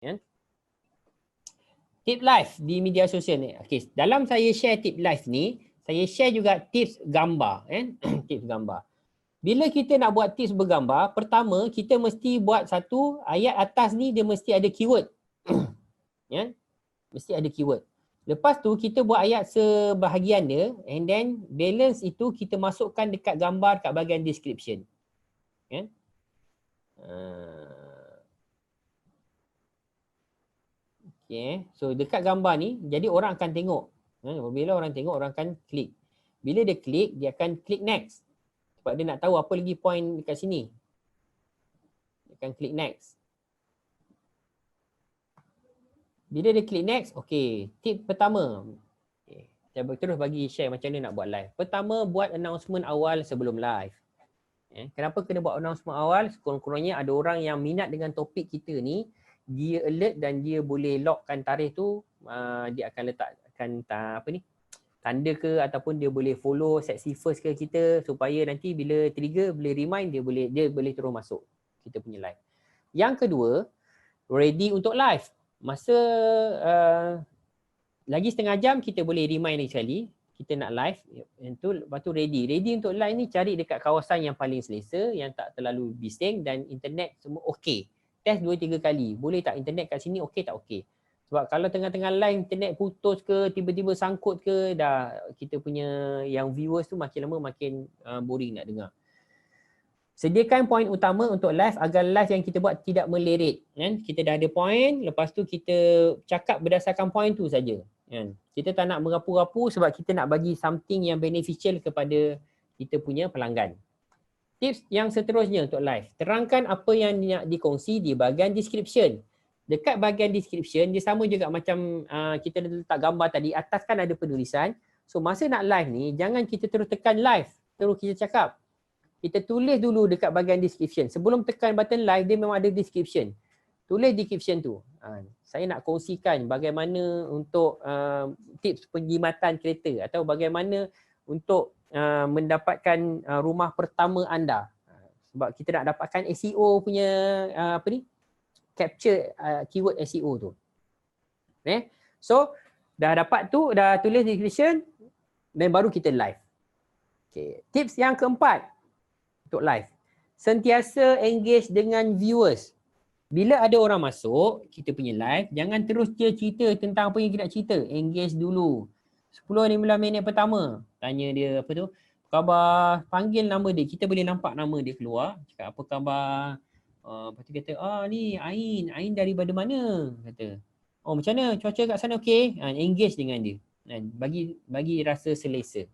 Ya. Tip live di media sosial ni. Okay, dalam saya share tip live ni, saya share juga tips gambar. Tips gambar. Bila kita nak buat tips bergambar, pertama kita mesti buat satu ayat atas ni dia mesti ada keyword. Ya, mesti ada keyword. Lepas tu kita buat ayat sebahagian dia and then balance itu kita masukkan dekat gambar kat bahagian description. Ya. Okay. So dekat gambar ni, jadi orang akan tengok. Bila orang tengok, orang akan klik. Bila dia klik, dia akan klik next. Sebab dia nak tahu apa lagi point dekat sini. Dia akan klik next. Bila dia klik next, okay. Tip pertama. Okay. Saya terus bagi share macam mana nak buat live. Pertama, buat announcement awal sebelum live. Kenapa kena buat announcement awal? Sekurang-kurangnya ada orang yang minat dengan topik kita ni, dia alert dan dia boleh lockkan tarikh tu, dia akan letakkan tanda ke ataupun dia boleh follow seksi first ke kita supaya nanti bila trigger boleh remind dia boleh terus masuk kita punya live. Yang kedua, ready untuk live. Masa lagi setengah jam kita boleh remind lagi sekali kita nak live, lepas tu ready. Ready untuk live ni cari dekat kawasan yang paling selesa, yang tak terlalu bising dan internet semua okey. Test 2-3 kali. Boleh tak internet kat sini okey tak okey. Sebab kalau tengah-tengah live internet putus ke, tiba-tiba sangkut ke, dah kita punya yang viewers tu makin lama makin boring nak dengar. Sediakan poin utama untuk live agar live yang kita buat tidak meleret. Kan? Kita dah ada poin, lepas tu kita cakap berdasarkan poin tu saja. Kan? Kita tak nak merapu-rapu sebab kita nak bagi something yang beneficial kepada kita punya pelanggan. Tips yang seterusnya untuk live. Terangkan apa yang nak dikongsi di bahagian description. Dekat bahagian description, dia sama juga macam kita letak gambar tadi. Atas kan ada penulisan. So masa nak live ni, jangan kita terus tekan live. Terus kita cakap. Kita tulis dulu dekat bahagian description. Sebelum tekan button live, dia memang ada description. Tulis description tu. Saya nak kongsikan bagaimana untuk tips penjimatan kereta atau bagaimana untuk mendapatkan rumah pertama anda. Sebab kita nak dapatkan SEO punya capture keyword SEO tu. So dah dapat tu, dah tulis description dan baru kita live. Okay. Tips yang keempat untuk live. Sentiasa engage dengan viewers. Bila ada orang masuk kita punya live, jangan terus cerita tentang apa yang kita nak cerita. Engage dulu. 10-15 minit pertama, tanya dia apa tu, apa khabar, panggil nama dia, kita boleh nampak nama dia keluar, cakap apa khabar, lepas tu kata, ni Ain daripada mana, kata, oh macam mana, cuaca kat sana okey, engage dengan dia, bagi rasa selesa.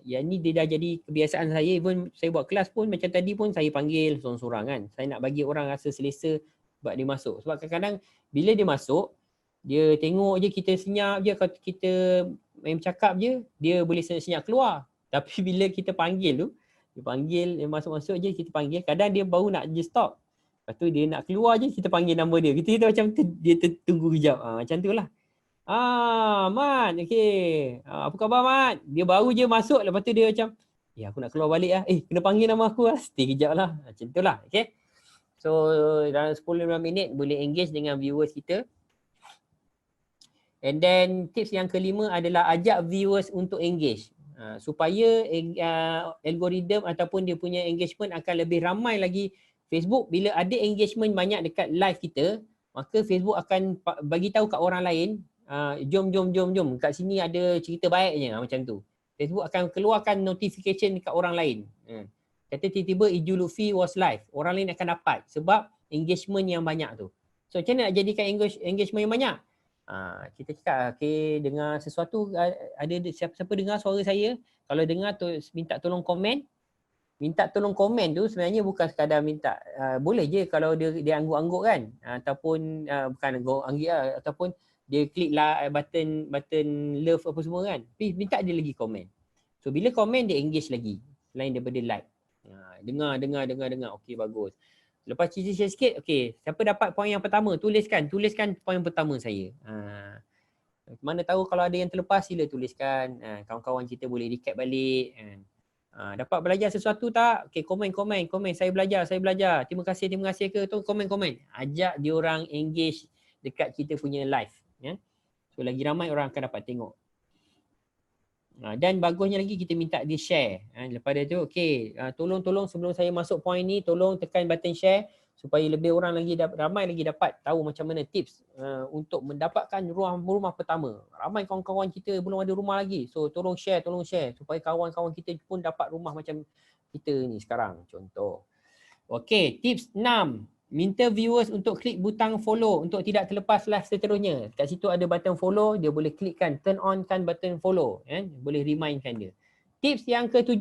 Yang ni dia dah jadi kebiasaan saya, even saya buat kelas pun macam tadi pun saya panggil sorang-sorang kan, saya nak bagi orang rasa selesa sebab dia masuk, sebab kadang-kadang bila dia masuk, dia tengok je kita senyap je, kalau kita main bercakap je, dia boleh senyap keluar. Tapi bila kita panggil tu, dia masuk-masuk je, kita panggil, kadang dia baru nak je stop. Lepas tu dia nak keluar je, kita panggil nama dia. Kita macam dia tunggu kejap. Macam tu lah. Mat, okey. Apa khabar Mat? Dia baru je masuk, lepas tu dia macam, aku nak keluar balik lah. Kena panggil nama aku lah. Stay kejap lah. Macam tu lah. Okay. So dalam 10-15 minit boleh engage dengan viewers kita. And then tips yang kelima adalah ajak viewers untuk engage. Supaya algoritma ataupun dia punya engagement akan lebih ramai lagi. Facebook bila ada engagement banyak dekat live kita, maka Facebook akan bagi tahu kat orang lain, jom. Kat sini ada cerita baiknya, macam tu. Facebook akan keluarkan notification dekat orang lain. Kata tiba-tiba Iju Luffy was live. Orang lain akan dapat sebab engagement yang banyak tu. So macam mana nak jadikan engagement yang banyak? Kita cakap, dengar sesuatu, ada siapa dengar suara saya, kalau dengar tu minta tolong komen. Minta tolong komen tu sebenarnya bukan sekadar minta, boleh je kalau dia angguk-angguk kan, ataupun bukan angguk lah, ataupun dia klik lah button love apa semua kan, tapi minta dia lagi komen. So bila komen dia engage lagi selain daripada like. Dengar, okey bagus. Lepas cerita sikit, okey, siapa dapat poin yang pertama, tuliskan poin pertama saya. Mana tahu kalau ada yang terlepas, sila tuliskan. Kawan-kawan kita boleh recap balik. Dapat belajar sesuatu tak? Okay, komen. Saya belajar. Terima kasih ke tu, komen. Ajak diorang engage dekat kita punya live. Ya? So lagi ramai orang akan dapat tengok. Dan bagusnya lagi kita minta dia share. Lepas dia tu, okay, tolong sebelum saya masuk point ni, tolong tekan button share supaya lebih orang lagi ramai lagi dapat tahu macam mana tips untuk mendapatkan rumah pertama. Ramai kawan-kawan kita belum ada rumah lagi. So tolong share supaya kawan-kawan kita pun dapat rumah macam kita ni sekarang. Contoh. Okay, tips 6. Minta viewers untuk klik butang follow untuk tidak terlepas live seterusnya. Kat situ ada button follow, dia boleh klikkan, turn on kan button follow. Boleh remindkan dia. Tips yang ke-7.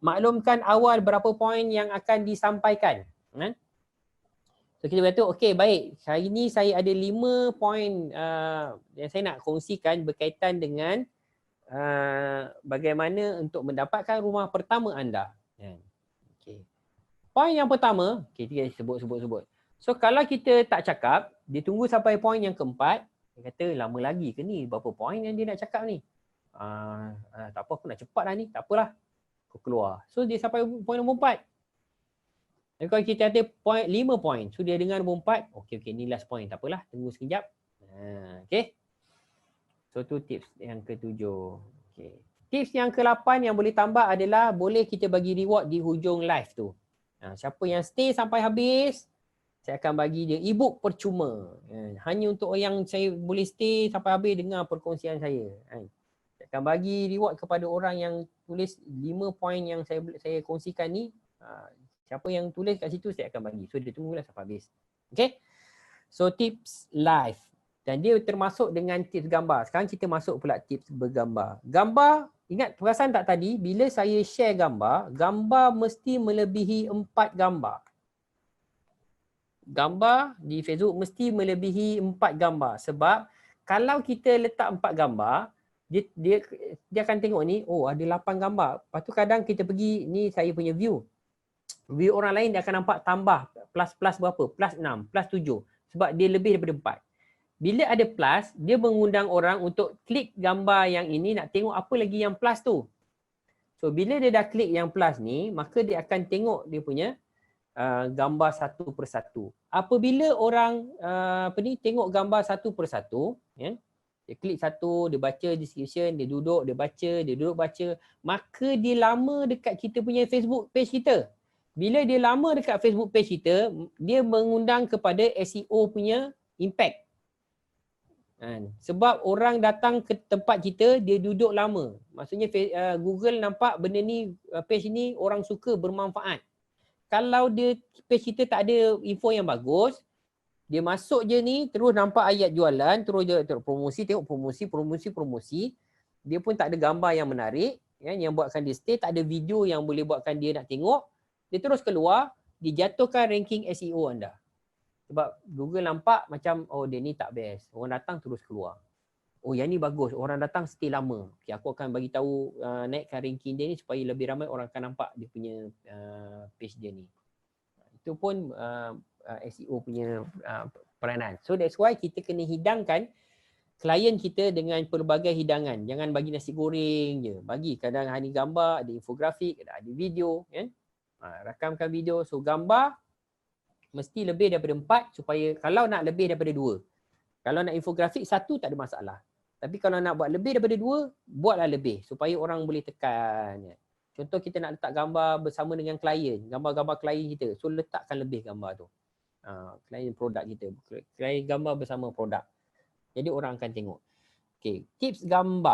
Maklumkan awal berapa poin yang akan disampaikan. So kita berkata, okay baik. Hari ni saya ada 5 poin yang saya nak kongsikan berkaitan dengan bagaimana untuk mendapatkan rumah pertama anda. Okay. Poin yang pertama, okay, kita sebut. So kalau kita tak cakap, dia tunggu sampai poin yang keempat, dia kata lama lagi ke ni? Berapa poin yang dia nak cakap ni? Tak apa, aku nak cepat dah ni. Tak apalah. Aku keluar. So dia sampai poin nombor 4. Dan kalau kita ada 5 poin, so dia dengar nombor 4, okay, ni last point. Tak apalah, tunggu sekejap. Okay. So tu tips yang ke-7. Okay. Tips yang ke-8 yang boleh tambah adalah boleh kita bagi reward di hujung live tu. Siapa yang stay sampai habis, saya akan bagi dia e-book percuma. Hanya untuk yang saya boleh stay sampai habis dengar perkongsian saya. Saya akan bagi reward kepada orang yang tulis 5 poin yang saya kongsikan ni. Siapa yang tulis kat situ saya akan bagi. So dia tunggulah sampai habis. Okay. So tips live. Dan dia termasuk dengan tips gambar. Sekarang kita masuk pula tips bergambar. Gambar, ingat perasan tak tadi, bila saya share gambar, gambar mesti melebihi 4 gambar. Gambar di Facebook mesti melebihi 4 gambar. Sebab kalau kita letak 4 gambar, dia akan tengok ni, oh ada 8 gambar. Lepas tu kadang kita pergi, ni saya punya view. View orang lain dia akan nampak tambah plus berapa? Plus 6, plus 7. Sebab dia lebih daripada 4. Bila ada plus, dia mengundang orang untuk klik gambar yang ini nak tengok apa lagi yang plus tu. So bila dia dah klik yang plus ni, maka dia akan tengok dia punya gambar satu persatu. Apabila orang tengok gambar satu persatu, dia klik satu, dia baca description, dia duduk, dia baca, maka dia lama dekat kita punya Facebook page kita. Bila dia lama dekat Facebook page kita, dia mengundang kepada SEO punya impact. Sebab orang datang ke tempat kita, dia duduk lama. Maksudnya Google nampak benda ni, page ni orang suka, bermanfaat. Kalau dia page kita tak ada info yang bagus, dia masuk je ni, terus nampak ayat jualan, terus dia promosi, tengok promosi. Dia pun tak ada gambar yang menarik, yang buatkan dia stay, tak ada video yang boleh buatkan dia nak tengok. Dia terus keluar, dijatuhkan ranking SEO anda. Sebab Google nampak macam, oh dia ni tak best. Orang datang terus keluar. Oh yang ni bagus, orang datang stay lama. Okay, aku akan bagi tahu naikkan ranking dia ni supaya lebih ramai orang akan nampak dia punya page dia ni. Itu pun SEO punya peranan. So that's why kita kena hidangkan klien kita dengan pelbagai hidangan. Jangan bagi nasi goreng je. Bagi kadang ada gambar, ada infografik, ada video. Kan? Rakamkan video. So gambar mesti lebih daripada 4 supaya kalau nak lebih daripada 2. Kalau nak infografik 1 tak ada masalah. Tapi kalau nak buat lebih daripada 2, buatlah lebih supaya orang boleh tekan. Contoh kita nak letak gambar bersama dengan klien, gambar-gambar klien kita. So letakkan lebih gambar tu. Klien produk kita. Klien gambar bersama produk. Jadi orang akan tengok. Okay, tips gambar.